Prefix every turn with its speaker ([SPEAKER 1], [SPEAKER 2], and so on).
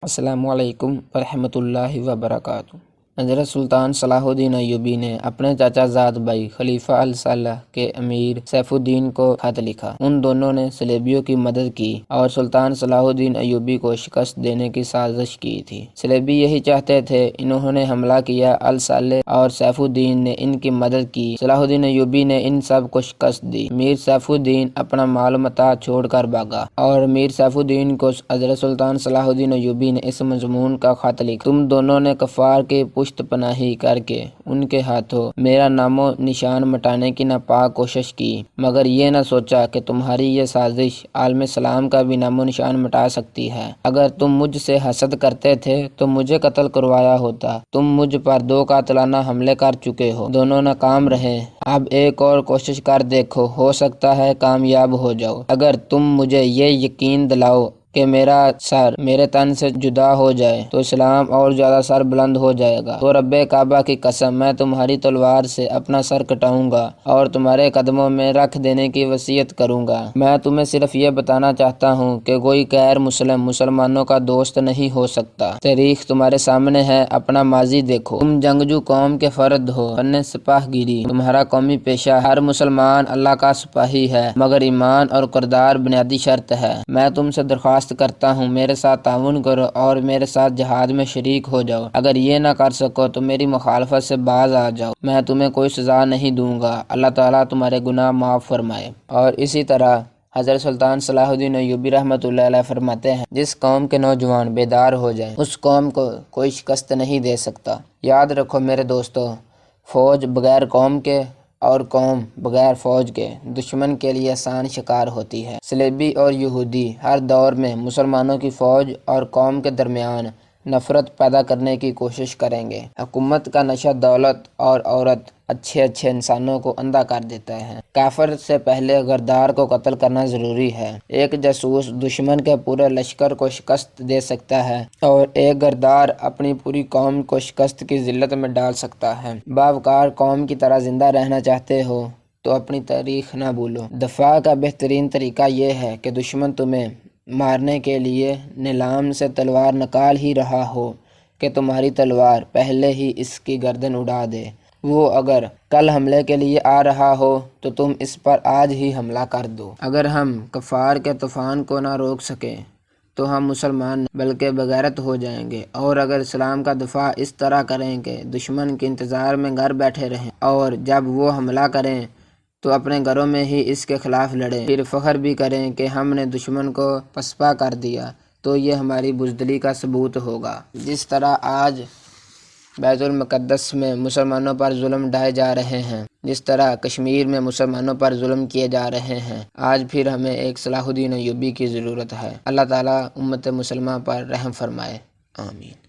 [SPEAKER 1] السلام علیکم ورحمۃ اللہ وبرکاتہ۔ حضرت سلطان صلاح الدین ایوبی نے اپنے چاچا زاد بھائی خلیفہ الصالح کے امیر سیف الدین کو خط لکھا۔ ان دونوں نے صلیبیوں کی مدد کی اور سلطان صلاح الدین ایوبی کو شکست دینے کی سازش کی تھی۔ صلیبی یہی چاہتے تھے، انہوں نے حملہ کیا، الصالح اور سیف الدین نے ان کی مدد کی۔ صلاح الدین ایوبی نے ان سب کو شکست دی۔ میر سیف الدین اپنا مال و متاع چھوڑ کر بھاگا اور میر سیف الدین کو حضرت سلطان صلاح الدین ایوبی نے اس مضمون کا خط لکھا: تم دونوں نے کفار کی پشت پناہی کر کے ان کے ہاتھوں میرا نام و نشان مٹانے کی ناپاک کوشش کی، مگر یہ نہ سوچا کہ تمہاری یہ سازش عالم اسلام کا بھی نام و نشان مٹا سکتی ہے۔ اگر تم مجھ سے حسد کرتے تھے تو مجھے قتل کروایا ہوتا۔ تم مجھ پر 2 قاتلانہ حملے کر چکے ہو، دونوں ناکام رہے۔ اب ایک اور کوشش کر دیکھو، ہو سکتا ہے کامیاب ہو جاؤ۔ اگر تم مجھے یہ یقین دلاؤ کہ میرا سر میرے تن سے جدا ہو جائے تو اسلام اور زیادہ سر بلند ہو جائے گا، تو رب کعبہ کی قسم میں تمہاری تلوار سے اپنا سر کٹاؤں گا اور تمہارے قدموں میں رکھ دینے کی وصیت کروں گا۔ میں تمہیں صرف یہ بتانا چاہتا ہوں کہ کوئی غیر مسلم مسلمانوں کا دوست نہیں ہو سکتا۔ تاریخ تمہارے سامنے ہے، اپنا ماضی دیکھو۔ تم جنگجو قوم کے فرد ہو، فن سپاہ گیری تمہارا قومی پیشہ۔ ہر مسلمان اللہ کا سپاہی ہے، مگر ایمان اور کردار بنیادی شرط ہے۔ میں تم سے درخواست کرتا ہوں، میرے ساتھ تعاون کرو اور میرے ساتھ جہاد میں شریک ہو جاؤ۔ اگر یہ نہ کر سکو تو میری مخالفت سے باز آ جاؤ، میں تمہیں کوئی سزا نہیں دوں گا۔ اللہ تعالیٰ تمہارے گناہ معاف فرمائے۔ اور اسی طرح حضرت سلطان صلاح الدین ایوبی رحمۃ اللہ علیہ فرماتے ہیں، جس قوم کے نوجوان بیدار ہو جائیں اس قوم کو کوئی شکست نہیں دے سکتا۔ یاد رکھو میرے دوستو، فوج بغیر قوم کے اور قوم بغیر فوج کے دشمن کے لیے آسان شکار ہوتی ہے۔ صلیبی اور یہودی ہر دور میں مسلمانوں کی فوج اور قوم کے درمیان نفرت پیدا کرنے کی کوشش کریں گے۔ حکومت کا نشہ دولت اور عورت اچھے انسانوں کو اندھا کر دیتا ہے۔ کافر سے پہلے غدار کو قتل کرنا ضروری ہے۔ ایک جاسوس دشمن کے پورے لشکر کو شکست دے سکتا ہے اور ایک غدار اپنی پوری قوم کو شکست کی ذلت میں ڈال سکتا ہے۔ باوقار قوم کی طرح زندہ رہنا چاہتے ہو تو اپنی تاریخ نہ بھولو۔ دفاع کا بہترین طریقہ یہ ہے کہ دشمن تمہیں مارنے کے لیے نیلام سے تلوار نکال ہی رہا ہو کہ تمہاری تلوار پہلے ہی اس کی گردن اڑا دے۔ وہ اگر کل حملے کے لیے آ رہا ہو تو تم اس پر آج ہی حملہ کر دو۔ اگر ہم کفار کے طوفان کو نہ روک سکیں تو ہم مسلمان بلکہ بغیرت ہو جائیں گے، اور اگر اسلام کا دفاع اس طرح کریں کہ دشمن کے انتظار میں گھر بیٹھے رہیں اور جب وہ حملہ کریں تو اپنے گھروں میں ہی اس کے خلاف لڑیں، پھر فخر بھی کریں کہ ہم نے دشمن کو پسپا کر دیا، تو یہ ہماری بزدلی کا ثبوت ہوگا۔ جس طرح آج بیت المقدس میں مسلمانوں پر ظلم ڈھائے جا رہے ہیں، جس طرح کشمیر میں مسلمانوں پر ظلم کیے جا رہے ہیں، آج پھر ہمیں ایک صلاح الدین ایوبی کی ضرورت ہے۔ اللہ تعالیٰ امت مسلمہ پر رحم فرمائے، آمین۔